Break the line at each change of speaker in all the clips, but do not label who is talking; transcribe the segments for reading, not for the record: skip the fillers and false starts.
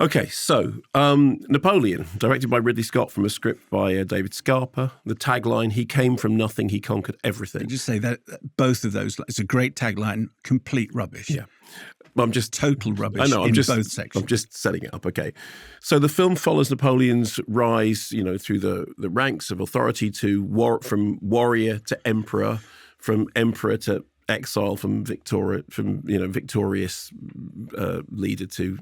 Okay, so Napoleon, directed by Ridley Scott from a script by David Scarpa. The tagline, he came from nothing, he conquered everything.
Just say that both of those, it's a great tagline, complete rubbish.
Yeah. I'm just
total rubbish.
I know.
Both sections.
I'm just setting it up. Okay, so the film follows Napoleon's rise, through the ranks of authority from warrior to emperor, from emperor to exile, from victorious leader to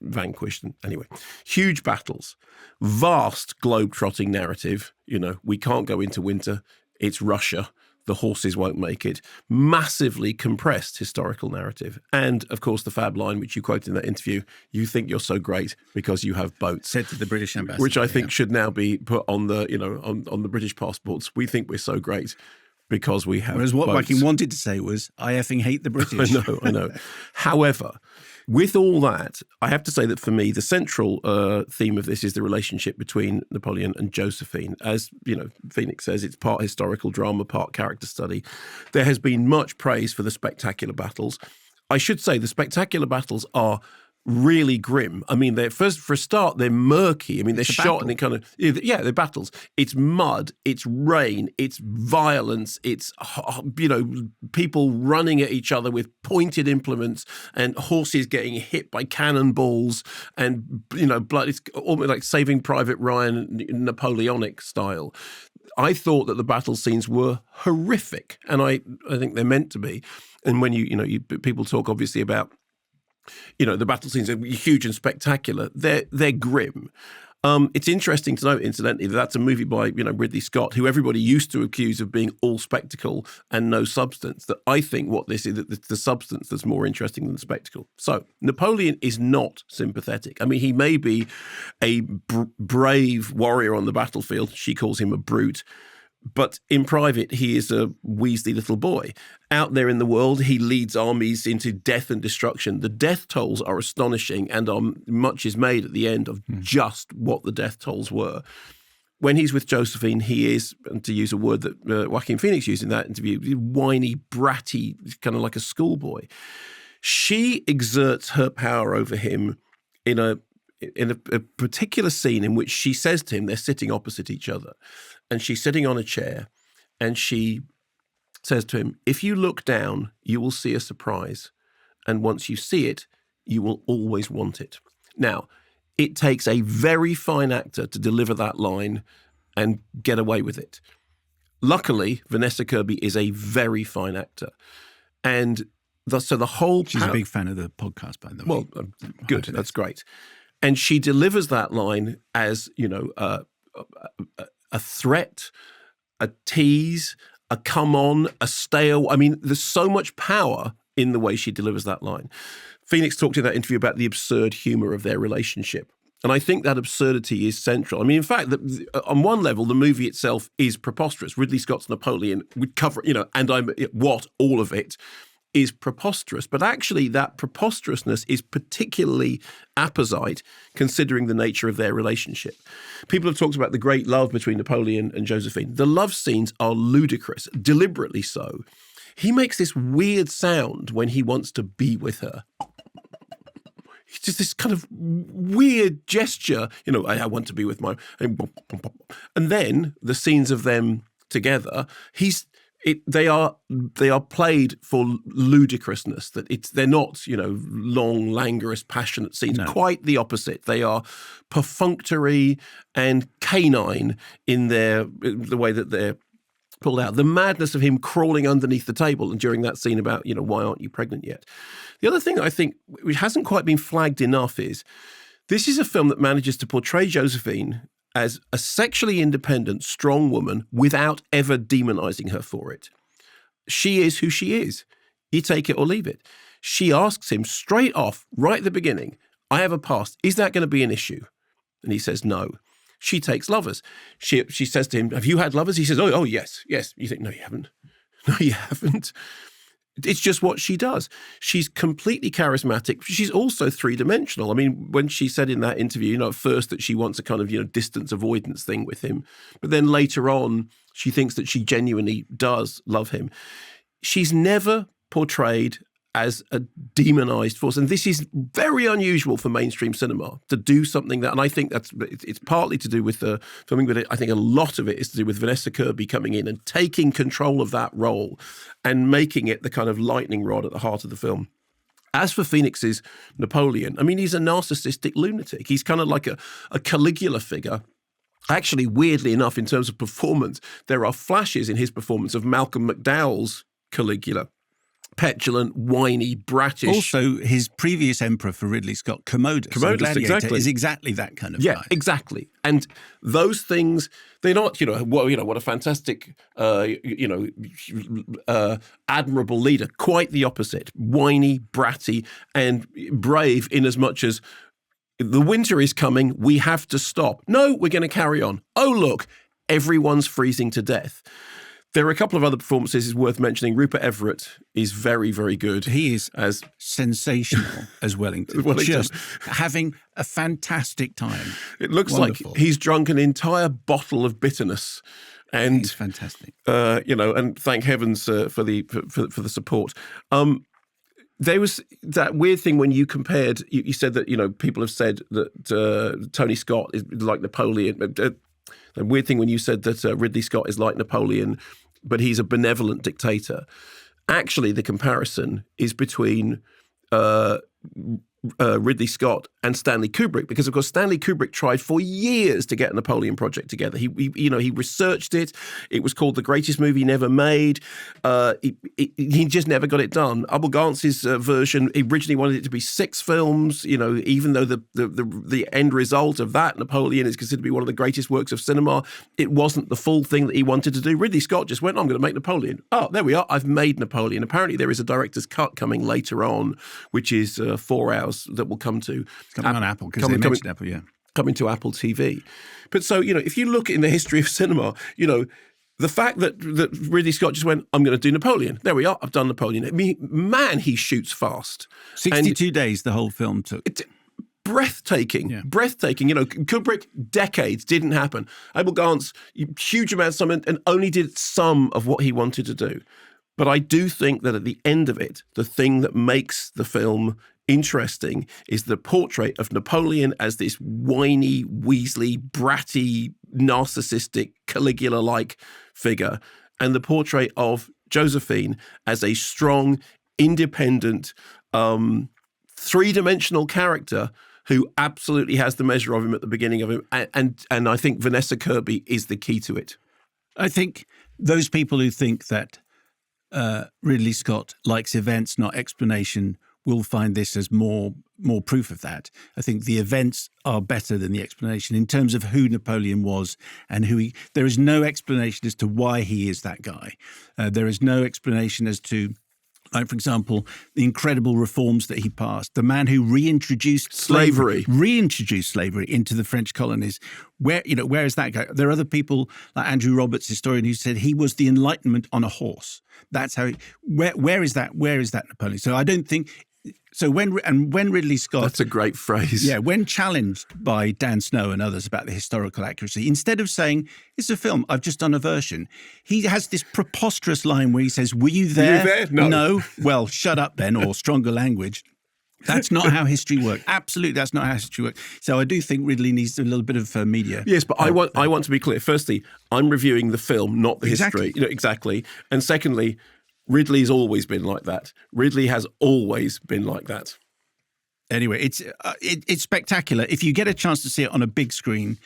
vanquished. And anyway, huge battles, vast globe-trotting narrative. We can't go into winter. It's Russia. The horses won't make it. Massively compressed historical narrative. And, of course, the fab line, which you quoted in that interview, you think you're so great because you have boats.
Said to the British ambassador.
Which I think should now be put on the, on the British passports. We think we're so great because we have
Whereas what
boats.
Viking wanted to say was, I effing hate the British.
I know. However, with all that, I have to say that for me, the central theme of this is the relationship between Napoleon and Josephine. As Phoenix says, it's part historical drama, part character study. There has been much praise for the spectacular battles. I should say the spectacular battles are really grim. I mean, for a start, they're murky. I mean, they're shot and they kind of, they're battles. It's mud, it's rain, it's violence, it's, people running at each other with pointed implements and horses getting hit by cannonballs and, blood. It's almost like Saving Private Ryan, Napoleonic style. I thought that the battle scenes were horrific, and I think they're meant to be. And when people talk obviously about the battle scenes are huge and spectacular. They're grim. It's interesting to note, incidentally, that that's a movie by Ridley Scott, who everybody used to accuse of being all spectacle and no substance. That I think what this is, that the substance that's more interesting than the spectacle. So Napoleon is not sympathetic. I mean, he may be a brave warrior on the battlefield. She calls him a brute. But in private, he is a weaselly little boy. Out there in the world, he leads armies into death and destruction. The death tolls are astonishing, and much is made at the end of just what the death tolls were. When he's with Josephine, he is, and to use a word that Joaquin Phoenix used in that interview, whiny, bratty, kind of like a schoolboy. She exerts her power over him in a particular scene in which she says to him, they're sitting opposite each other, and she's sitting on a chair, and she says to him, if you look down, you will see a surprise. And once you see it, you will always want it. Now, it takes a very fine actor to deliver that line and get away with it. Luckily, Vanessa Kirby is a very fine actor. And so the whole...
She's a big fan of the podcast, by the way.
Well, good. That's great. And she delivers that line as, a threat, a tease, a come on, a stay away. I mean, there's so much power in the way she delivers that line. Phoenix talked in that interview about the absurd humor of their relationship. And I think that absurdity is central. I mean, in fact, on one level, the movie itself is preposterous. Ridley Scott's Napoleon would cover, all of it is preposterous. But actually, that preposterousness is particularly apposite considering the nature of their relationship. People have talked about the great love between Napoleon and Josephine. The love scenes are ludicrous, deliberately so. He makes this weird sound when he wants to be with her. It's just this kind of weird gesture, I want to be with my... And then the scenes of them together, they are played for ludicrousness. They're not long, languorous, passionate scenes. No. Quite the opposite. They are perfunctory and canine in the way that they're pulled out. The madness of him crawling underneath the table, and during that scene about why aren't you pregnant yet? The other thing I think which hasn't quite been flagged enough is this is a film that manages to portray Josephine as a sexually independent, strong woman without ever demonizing her for it. She is who she is. You take it or leave it. She asks him straight off, right at the beginning, I have a past. Is that going to be an issue? And he says, no. She takes lovers. She says to him, have you had lovers? He says, oh, yes. You think, no, you haven't. No, you haven't. It's just what she does. She's completely charismatic. She's also three-dimensional. I mean, when she said in that interview, at first that she wants a kind of, distance avoidance thing with him. But then later on, she thinks that she genuinely does love him. She's never portrayed as a demonized force. And this is very unusual for mainstream cinema to do something that, and I think it's partly to do with the filming, but I think a lot of it is to do with Vanessa Kirby coming in and taking control of that role and making it the kind of lightning rod at the heart of the film. As for Phoenix's Napoleon, I mean, he's a narcissistic lunatic. He's kind of like a Caligula figure. Actually, weirdly enough, in terms of performance, there are flashes in his performance of Malcolm McDowell's Caligula. Petulant, whiny, bratish.
Also, his previous emperor for Ridley Scott, Commodus
exactly.
is exactly that kind of guy.
Yeah, exactly. And those things, they're not, what a fantastic, admirable leader. Quite the opposite. Whiny, bratty, and brave in as much as the winter is coming, we have to stop. No, we're going to carry on. Oh, look, everyone's freezing to death. There are a couple of other performances worth mentioning. Rupert Everett is very, very good.
He is as sensational as Wellington. Just having a fantastic time.
It looks
Wonderful.
Like he's drunk an entire bottle of bitterness. And
he's fantastic.
And thank heavens for the support. There was that weird thing when you compared. You said that people have said that Tony Scott is like Napoleon. The weird thing when you said that Ridley Scott is like Napoleon, but he's a benevolent dictator. Actually, the comparison is between Ridley Scott and Stanley Kubrick, because of course Stanley Kubrick tried for years to get a Napoleon project together. He researched it. It was called The Greatest Movie Never Made. He just never got it done. Abel Gantz's version, he originally wanted it to be 6 films. Even though the end result of that Napoleon is considered to be one of the greatest works of cinema, it wasn't the full thing that he wanted to do. Ridley Scott just went, I'm going to make Napoleon. Oh, there we are. I've made Napoleon. Apparently there is a director's cut coming later on, which is 4 hours that will come to
coming on Apple, because they mentioned Apple,
coming to Apple TV. But so if you look in the history of cinema, the fact that Ridley Scott just went, I'm going to do Napoleon. There we are. I've done Napoleon. I mean, man, he shoots fast.
62 days the whole film took.
Breathtaking,
yeah.
Breathtaking. Kubrick, decades, didn't happen. Abel Gantz, huge amounts of time, and only did some of what he wanted to do. But I do think that at the end of it, the thing that makes the film interesting is the portrait of Napoleon as this whiny, weaselly, bratty, narcissistic, Caligula-like figure, and the portrait of Josephine as a strong, independent, three-dimensional character who absolutely has the measure of him at the beginning of him. And I think Vanessa Kirby is the key to it.
I think those people who think that Ridley Scott likes events, not explanation, will find this as more proof of that. I think the events are better than the explanation in terms of who Napoleon was and who he. There is no explanation as to why he is that guy. There is no explanation as to, like, for example, the incredible reforms that he passed. The man who reintroduced slavery into the French colonies. Where is that guy? There are other people like Andrew Roberts, historian, who said he was the Enlightenment on a horse. That's how. Where is that? Where is that Napoleon? So I don't think. So when Ridley Scott,
that's a great phrase.
Yeah, when challenged by Dan Snow and others about the historical accuracy, instead of saying it's a film, I've just done a version, he has this preposterous line where he says, "Were you there?
Were you there? No.
Well, shut up then," or stronger language. That's not how history works. Absolutely, that's not how history works. So I do think Ridley needs a little bit of media.
Yes, but I want to be clear. Firstly, I'm reviewing the film, not the history. Exactly. And secondly, Ridley's always been like that. Ridley has always been like that.
Anyway, it's spectacular. If you get a chance to see it on a big screen,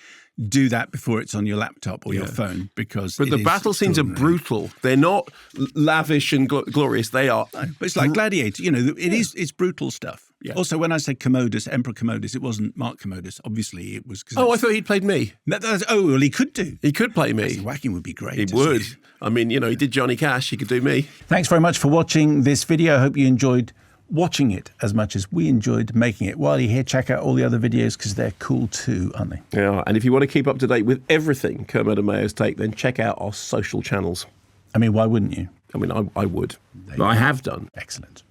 do that before it's on your laptop or your phone, because.
But the battle scenes are brutal. They're not lavish and glorious. They are.
But it's like Gladiator. It's brutal stuff. Yeah. Also, when I said Commodus, Emperor Commodus, it wasn't Mark Commodus. Obviously, it was.
Oh, I thought he'd played me.
Well, he could do.
He could play me.
Whacking would be great.
He would. I mean, he did Johnny Cash. He could do me.
Thanks very much for watching this video. I hope you enjoyed watching it as much as we enjoyed making it. While you're here, check out all the other videos because they're cool too, aren't they?
Yeah, and if you want to keep up to date with everything Kermode and Mayo's take, then check out our social channels.
I mean, why wouldn't you?
I mean, I would. I have done.
Excellent.